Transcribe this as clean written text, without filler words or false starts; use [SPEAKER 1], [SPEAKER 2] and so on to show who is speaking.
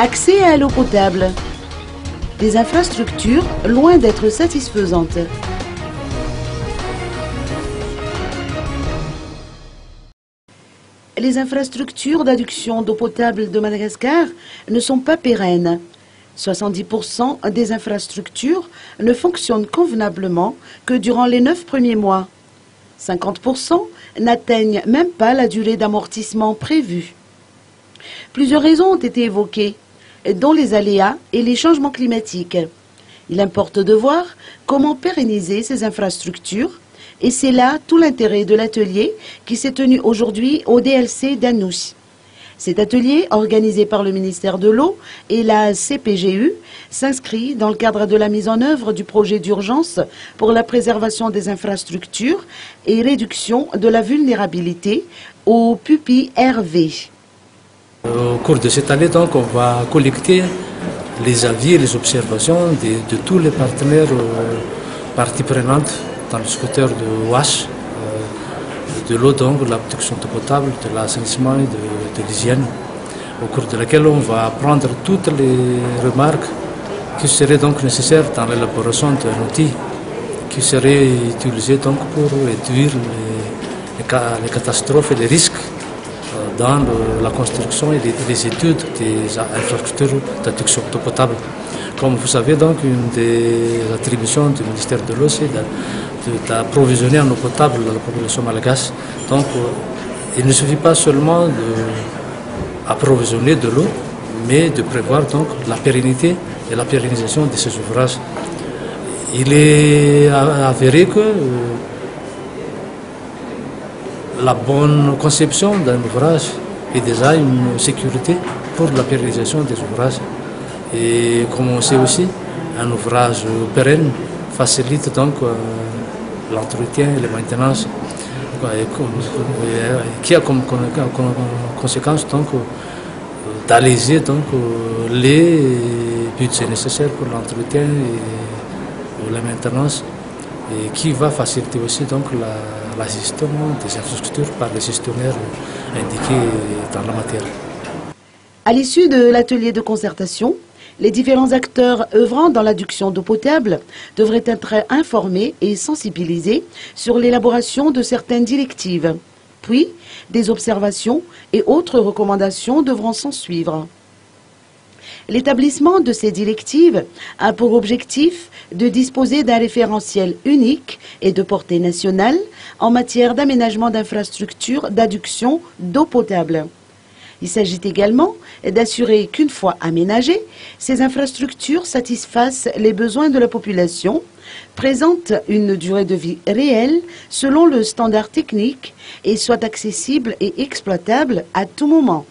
[SPEAKER 1] Accès à l'eau potable. Des infrastructures loin d'être satisfaisantes. Les infrastructures d'adduction d'eau potable de Madagascar ne sont pas pérennes. 70% des infrastructures ne fonctionnent convenablement que durant les 9 premiers mois. 50% n'atteignent même pas la durée d'amortissement prévue. Plusieurs raisons ont été évoquées, dont les aléas et les changements climatiques. Il importe de voir comment pérenniser ces infrastructures, et c'est là tout l'intérêt de l'atelier qui s'est tenu aujourd'hui au DLC d'Anous. Cet atelier, organisé par le ministère de l'Eau et la CPGU, s'inscrit dans le cadre de la mise en œuvre du projet d'urgence pour la préservation des infrastructures et réduction de la vulnérabilité au PUPI-RV.
[SPEAKER 2] Au cours de cette année, donc, on va collecter les avis et les observations de tous les partenaires parties prenantes dans le secteur de WASH, de l'eau, donc, de la protection d'eau potable, de l'assainissement et de l'hygiène, au cours de laquelle on va prendre toutes les remarques qui seraient donc nécessaires dans l'élaboration d'un outil qui serait utilisé donc, pour réduire les catastrophes et les risques dans la construction et les études des infrastructures d'adduction d'eau potable. Comme vous savez, donc, une des attributions du ministère de l'Eau, c'est d'approvisionner en eau potable la population malgache. Donc, il ne suffit pas seulement d'approvisionner de l'eau, mais de prévoir donc, la pérennité et la pérennisation de ces ouvrages. Il est avéré que la bonne conception d'un ouvrage est déjà une sécurité pour la pérennisation des ouvrages. Et comme on sait aussi, un ouvrage pérenne facilite donc l'entretien et la maintenance, qui a comme conséquence donc d'alléger donc les budgets nécessaires pour l'entretien et la maintenance, et qui va faciliter aussi donc la gestion des infrastructures par les gestionnaires indiqués dans la matière.
[SPEAKER 1] À l'issue de l'atelier de concertation, les différents acteurs œuvrant dans l'adduction d'eau potable devraient être informés et sensibilisés sur l'élaboration de certaines directives. Puis, des observations et autres recommandations devront s'en suivre. L'établissement de ces directives a pour objectif de disposer d'un référentiel unique et de portée nationale en matière d'aménagement d'infrastructures d'adduction d'eau potable. Il s'agit également d'assurer qu'une fois aménagées, ces infrastructures satisfassent les besoins de la population, présentent une durée de vie réelle selon le standard technique et soient accessibles et exploitables à tout moment.